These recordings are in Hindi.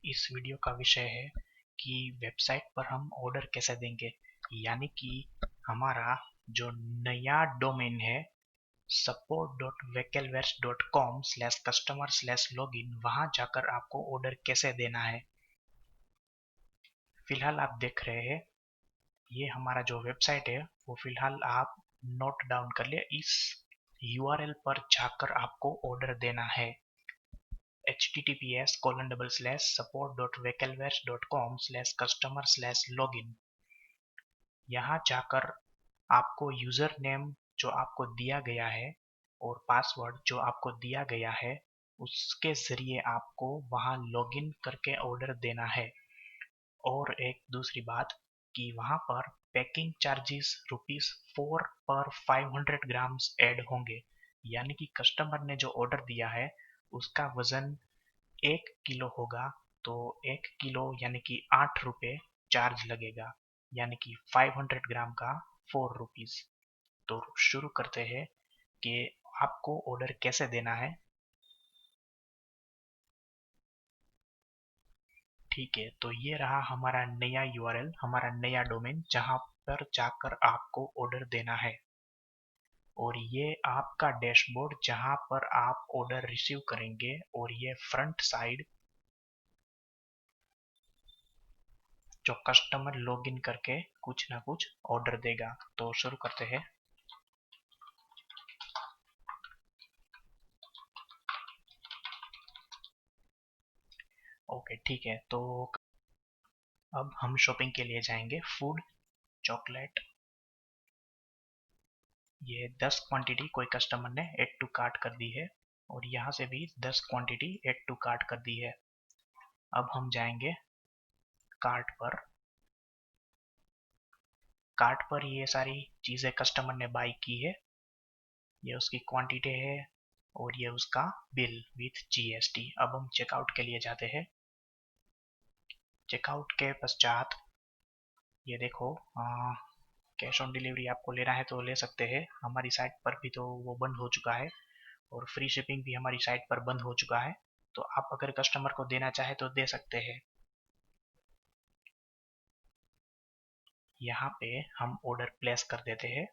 इस वीडियो का विषय है कि वेबसाइट पर हम ऑर्डर कैसे देंगे। यानी कि हमारा जो नया डोमेन है support.vecalverse.com/customer/login, वहां जाकर आपको ऑर्डर कैसे देना है। फिलहाल आप देख रहे हैं ये हमारा जो वेबसाइट है वो फिलहाल आप नोट डाउन कर लिया। इस URL पर जाकर आपको ऑर्डर देना है https://support.vecalverse.com/customer/login। यहाँ जाकर आपको यूजर नेम जो आपको दिया गया है और पासवर्ड जो आपको दिया गया है उसके जरिए आपको वहाँ लॉगिन करके ऑर्डर देना है। और एक दूसरी बात कि वहाँ पर पैकिंग चार्जेस ₹4 पर 500 ग्राम्स ऐड होंगे। यानी कि कस्टमर ने जो ऑर्डर दिया है उसका वजन 1 किलो होगा तो 1 किलो यानी कि ₹8 चार्ज लगेगा, यानी कि 500 ग्राम का ₹4। तो शुरू करते हैं कि आपको ऑर्डर कैसे देना है। ठीक है, तो ये रहा हमारा नया URL, हमारा नया डोमेन जहां पर जाकर आपको ऑर्डर देना है। और ये आपका डैशबोर्ड जहां पर आप ऑर्डर रिसीव करेंगे और ये फ्रंट साइड जो कस्टमर लॉगिन करके कुछ ना कुछ ऑर्डर देगा। तो शुरू करते हैं। ओके ठीक है, तो अब हम शॉपिंग के लिए जाएंगे। फूड, चॉकलेट, ये 10 क्वांटिटी कोई कस्टमर ने ऐड टू कार्ट कर दी है और यहाँ से भी 10 क्वांटिटी ऐड टू कार्ट कर दी है। अब हम जाएंगे कार्ट पर। कार्ट पर ये सारी चीजें कस्टमर ने बाई की है, ये उसकी क्वांटिटी है और ये उसका बिल विथ GST। अब हम चेकआउट के लिए जाते हैं। चेकआउट के पश्चात ये देखो, कैश ऑन डिलीवरी आपको लेना है तो ले सकते हैं। हमारी साइट पर भी तो वो बंद हो चुका है और फ्री शिपिंग भी हमारी साइट पर बंद हो चुका है। तो आप अगर कस्टमर को देना चाहे तो दे सकते हैं। यहाँ पे हम ऑर्डर प्लेस कर देते हैं,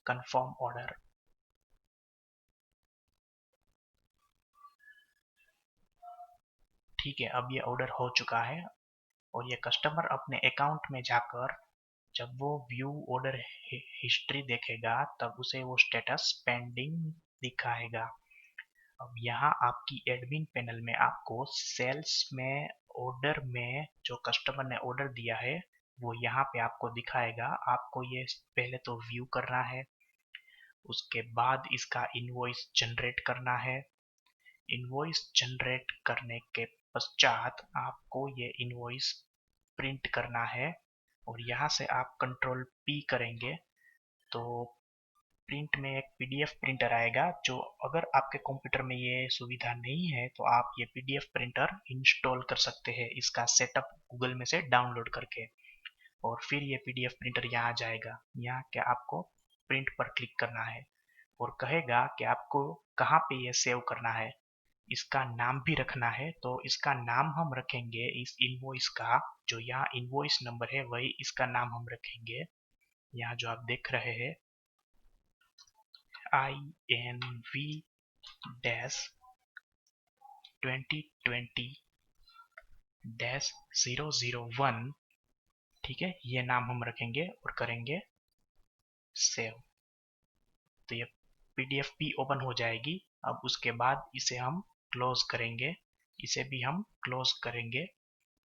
कंफर्म ऑर्डर। ठीक है, अब ये ऑर्डर हो चुका है और ये कस्टमर अपने अकाउंट में जाकर जब वो व्यू ऑर्डर हिस्ट्री देखेगा तब उसे वो स्टेटस पेंडिंग दिखाएगा। अब यहाँ आपकी एडमिन पैनल में आपको सेल्स में ऑर्डर में जो कस्टमर ने ऑर्डर दिया है वो यहाँ पे आपको दिखाएगा। आपको ये पहले तो व्यू करना है, उसके बाद इसका इनवॉइस जनरेट करना है। इनवॉइस जनरेट करने के पश्चात आपको ये इनवॉइस प्रिंट करना है और यहाँ से आप कंट्रोल P करेंगे तो प्रिंट में एक PDF प्रिंटर आएगा। जो अगर आपके कंप्यूटर में ये सुविधा नहीं है तो आप ये PDF प्रिंटर इंस्टॉल कर सकते हैं इसका सेटअप गूगल में से डाउनलोड करके, और फिर ये PDF प्रिंटर यहाँ आ जाएगा। यहाँ क्या आपको प्रिंट पर क्लिक करना है और कहेगा कि आपको कहाँ पे ये सेव करना है। इसका नाम भी रखना है तो इसका नाम हम रखेंगे इस इनवॉइस का, जो यहाँ इनवॉइस नंबर है वही इसका नाम हम रखेंगे। यहाँ जो आप देख रहे हैं INV-2020-001, ठीक है, ये नाम हम रखेंगे और करेंगे सेव। तो ये PDF भी ओपन हो जाएगी। अब उसके बाद इसे हम क्लोज करेंगे, इसे भी हम क्लोज करेंगे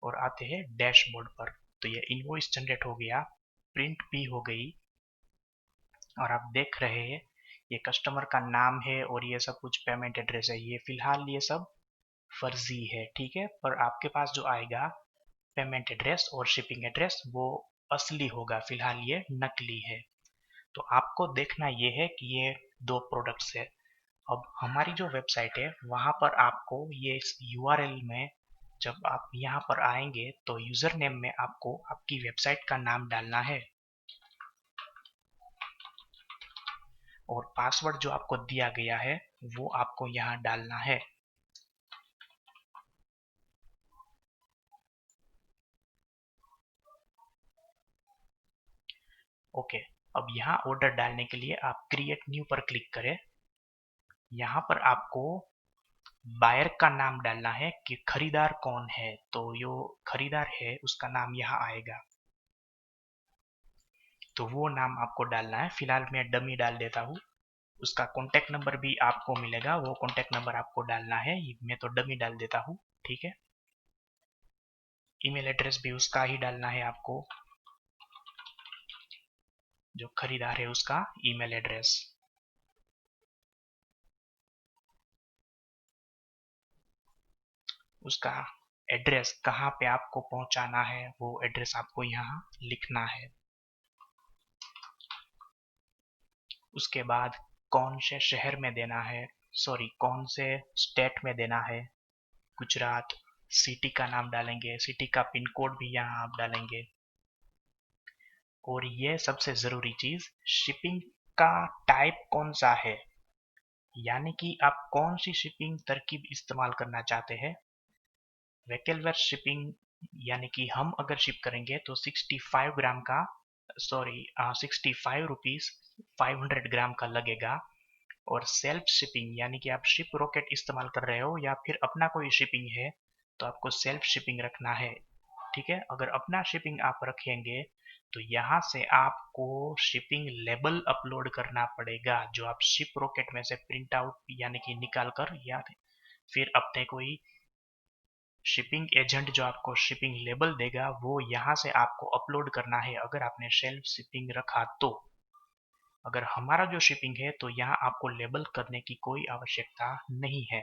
और आते हैं डैशबोर्ड पर। तो ये इनवॉइस जनरेट हो गया, प्रिंट भी हो गई और आप देख रहे हैं ये कस्टमर का नाम है और ये सब कुछ पेमेंट एड्रेस है। ये फिलहाल ये सब फर्जी है, ठीक है, पर आपके पास जो आएगा पेमेंट एड्रेस और शिपिंग एड्रेस वो असली होगा। फिलहाल ये नकली है। तो आपको देखना ये है कि ये दो प्रोडक्ट्स है। अब हमारी जो वेबसाइट है वहां पर आपको ये इस URL में जब आप यहाँ पर आएंगे तो यूजर नेम में आपको आपकी वेबसाइट का नाम डालना है और पासवर्ड जो आपको दिया गया है वो आपको यहाँ डालना है। ओके, अब यहाँ ऑर्डर डालने के लिए आप क्रिएट न्यू पर क्लिक करें। यहाँ पर आपको बायर का नाम डालना है कि खरीदार कौन है, तो जो खरीदार है उसका नाम यहाँ आएगा, तो वो नाम आपको डालना है। फिलहाल मैं डमी डाल देता हूँ। उसका कॉन्टेक्ट नंबर भी आपको मिलेगा, वो कॉन्टेक्ट नंबर आपको डालना है। मैं तो डमी डाल देता हूँ, ठीक है। ईमेल एड्रेस भी उसका ही डालना है आपको, जो खरीदार है उसका ईमेल एड्रेस। उसका एड्रेस कहाँ पे आपको पहुंचाना है वो एड्रेस आपको यहाँ लिखना है। उसके बाद कौन से शहर में देना है, सॉरी कौन से स्टेट में देना है। गुजरात, सिटी का नाम डालेंगे, सिटी का पिन कोड भी यहाँ आप डालेंगे। और ये सबसे ज़रूरी चीज़, शिपिंग का टाइप कौन सा है, यानी कि आप कौन सी शिपिंग तरकीब इस्तेमाल करना चाहते हैं। वैकल्पिक शिपिंग, यानी कि हम अगर शिप करेंगे तो 65 ग्राम का, सॉरी 65 रुपीज़ 500 ग्राम का लगेगा। और सेल्फ शिपिंग, यानी कि आप शिप रॉकेट इस्तेमाल कर रहे हो या फिर अपना कोई शिपिंग है, तो आपको सेल्फ शिपिंग रखना है, ठीक है। अगर अपना शिपिंग आप रखेंगे तो यहाँ से आपको शिपिंग लेबल अपलोड करना पड़ेगा, जो आप शिप रॉकेट में से प्रिंट आउट यानी कि निकाल कर, या फिर अपने कोई शिपिंग एजेंट जो आपको शिपिंग लेबल देगा वो यहाँ से आपको अपलोड करना है, अगर आपने सेल्फ शिपिंग रखा तो। अगर हमारा जो शिपिंग है तो यहाँ आपको लेबल करने की कोई आवश्यकता नहीं है।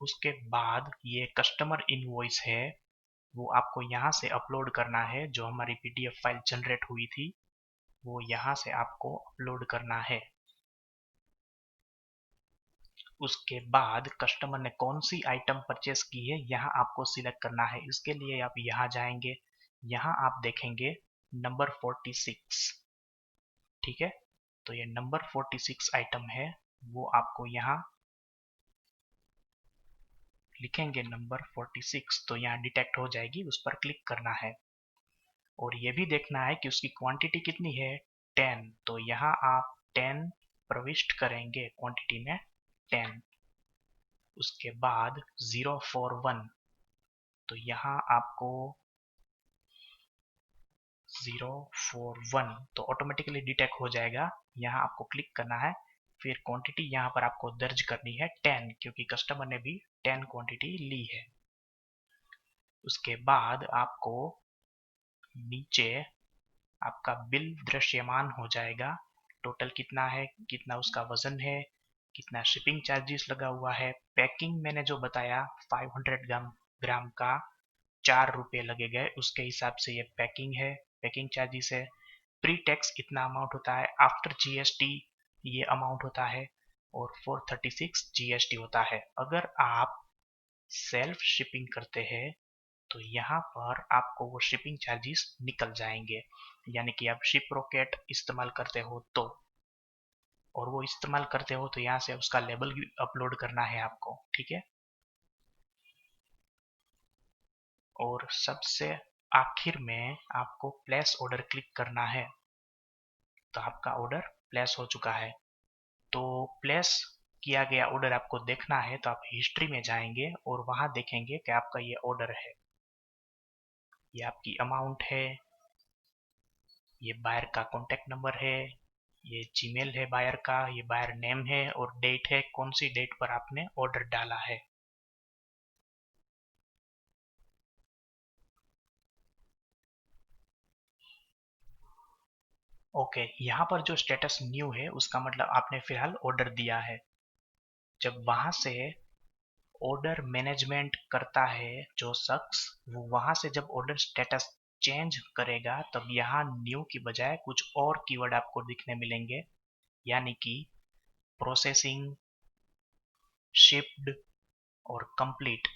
उसके बाद ये कस्टमर इनवॉइस है, वो आपको यहाँ से अपलोड करना है। जो हमारी पीडीएफ फाइल जनरेट हुई थी वो यहाँ से आपको अपलोड करना है। उसके बाद कस्टमर ने कौन सी आइटम परचेस की है यहाँ आपको सिलेक्ट करना है। इसके लिए आप यहाँ जाएंगे, यहाँ आप देखेंगे नंबर 46, ठीक है। तो ये नंबर 46 आइटम है, वो आपको यहाँ लिखेंगे नंबर 46, तो यहाँ डिटेक्ट हो जाएगी, उस पर क्लिक करना है। और ये भी देखना है कि उसकी क्वांटिटी कितनी है, 10, तो यहाँ आप 10 प्रविष्ट करेंगे, क्वांटिटी में 10। उसके बाद 041, तो यहाँ आपको 041 तो ऑटोमेटिकली डिटेक्ट हो जाएगा, यहाँ आपको क्लिक करना है। फिर क्वांटिटी यहाँ पर आपको दर्ज करनी है 10, क्योंकि कस्टमर ने भी 10 क्वांटिटी ली है। उसके बाद आपको नीचे आपका बिल दृश्यमान हो जाएगा, टोटल कितना है, कितना उसका वजन है, कितना शिपिंग चार्जेस लगा हुआ है। पैकिंग मैंने जो बताया 500 ग्राम का 4 रुपये लगे गए, उसके हिसाब से ये पैकिंग है, पैकिंग चार्जेस है। प्री टैक्स इतना अमाउंट होता है, आफ्टर जीएसटी ये अमाउंट होता है, और 436 जीएसटी होता है। अगर आप सेल्फ शिपिंग करते हैं तो यहाँ पर आपको वो शिपिंग चार्जेस निकल जाएंगे, यानी कि आप शिप रॉकेट इस्तेमाल करते हो तो, और वो इस्तेमाल करते हो तो यहाँ से उसका लेबल भी अपलोड करना है आपको, ठीक है। और सबसे आखिर में आपको प्लेस ऑर्डर क्लिक करना है, तो आपका ऑर्डर प्लेस हो चुका है। तो प्लेस किया गया ऑर्डर आपको देखना है, तो आप हिस्ट्री में जाएंगे और वहां देखेंगे कि आपका ये ऑर्डर है, ये आपकी अमाउंट है, ये बायर का कॉन्टेक्ट नंबर है, ये जीमेल है बायर का, ये बायर नेम है, और डेट है, कौन सी डेट पर आपने ऑर्डर डाला है। ओके, यहाँ पर जो स्टेटस न्यू है उसका मतलब आपने फिलहाल ऑर्डर दिया है। जब वहां से ऑर्डर मैनेजमेंट करता है जो शख्स, वो वहां से जब ऑर्डर स्टेटस चेंज करेगा तब यहाँ न्यू की बजाय कुछ और कीवर्ड आपको दिखने मिलेंगे, यानी कि प्रोसेसिंग, शिप्ड और कंप्लीट।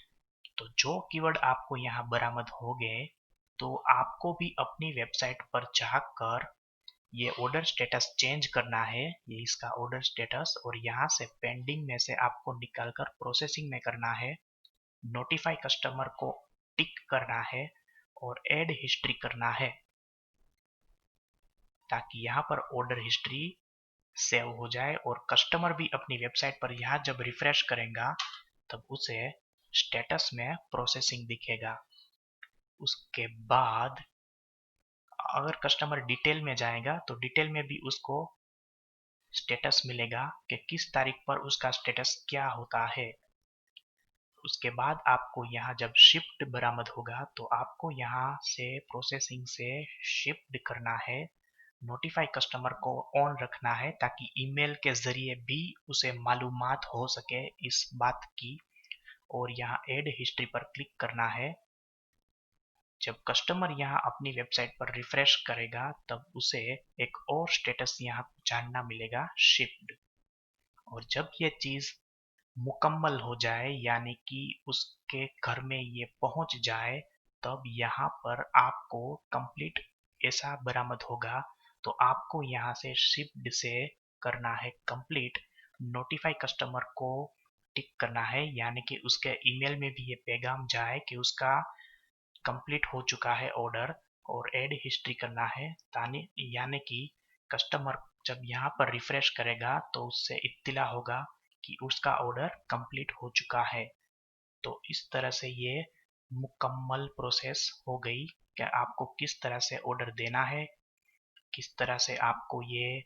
तो जो कीवर्ड आपको यहाँ बरामद हो गए, तो आपको भी अपनी वेबसाइट पर जाकर ये ऑर्डर स्टेटस चेंज करना है, ये इसका ऑर्डर स्टेटस, और यहाँ से पेंडिंग में से आपको निकालकर प्रोसेसिंग में करना है, नोटिफाई कस्टमर को टिक करना है, और ऐड हिस्ट्री करना है। ताकि यहाँ पर ऑर्डर हिस्ट्री सेव हो जाए और कस्टमर भी अपनी वेबसाइट पर यहाँ जब रिफ्रेश करेगा तब उसे स्टेटस में प्रोसेसिंग दिखेगा। उसके बाद अगर कस्टमर डिटेल में जाएगा तो डिटेल में भी उसको स्टेटस मिलेगा कि किस तारीख पर उसका स्टेटस क्या होता है। उसके बाद आपको यहाँ जब शिफ्ट बरामद होगा तो आपको यहाँ से प्रोसेसिंग से शिफ्ट करना है। नोटिफाई कस्टमर को ऑन रखना है ताकि ईमेल के जरिए भी उसे मालूमात हो सके इस बात की। और यहाँ ऐड हिस्ट्री पर क्लिक करना है। जब कस्टमर यहाँ अपनी वेबसाइट पर रिफ्रेश करेगा तब उसे एक और स्टेटस यहाँ जानना मिलेगा, शिफ्ट। और जब ये चीज मुकम्मल हो जाए यानी कि उसके घर में ये पहुंच जाए तब यहाँ पर आपको कंप्लीट ऐसा बरामद होगा। तो आपको यहाँ से शिफ्ट से करना है कंप्लीट, नोटिफाई कस्टमर को टिक करना है यानी कि उसके ईमेल में भी ये पैगाम जाए कि उसका कंप्लीट हो चुका है ऑर्डर। और ऐड हिस्ट्री करना है यानी कि कस्टमर जब यहाँ पर रिफ्रेश करेगा तो उससे इत्तिला होगा कि उसका ऑर्डर कंप्लीट हो चुका है। तो इस तरह से ये मुकम्मल प्रोसेस हो गई कि आपको किस तरह से ऑर्डर देना है, किस तरह से आपको ये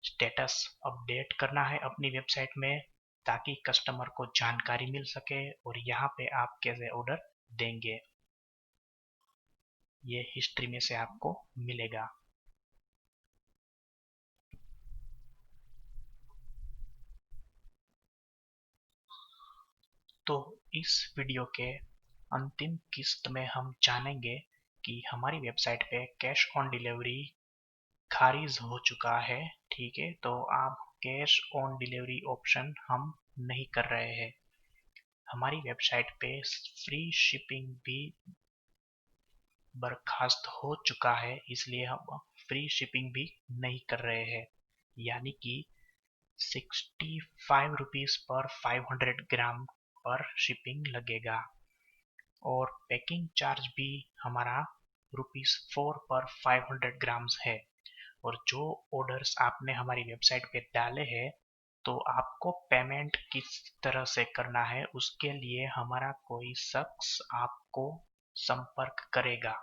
स्टेटस अपडेट करना है अपनी वेबसाइट में ताकि कस्टमर को जानकारी मिल सके और यहाँ पे आप कैसे ऑर्डर देंगे, ये हिस्ट्री में से आपको मिलेगा। तो इस वीडियो के अंतिम किस्त में हम जानेंगे कि हमारी वेबसाइट पे कैश ऑन डिलीवरी खारिज हो चुका है। ठीक है, तो आप कैश ऑन डिलीवरी ऑप्शन हम नहीं कर रहे हैं। हमारी वेबसाइट पे फ्री शिपिंग भी बर्खास्त हो चुका है, इसलिए हम फ्री शिपिंग भी नहीं कर रहे हैं। यानी कि 65 रुपीज पर 500 ग्राम पर शिपिंग लगेगा और पैकिंग चार्ज भी हमारा ₹4 पर 500 ग्राम्स है। और जो ऑर्डर्स आपने हमारी वेबसाइट पे डाले हैं तो आपको पेमेंट किस तरह से करना है उसके लिए हमारा कोई शख्स आपको संपर्क करेगा।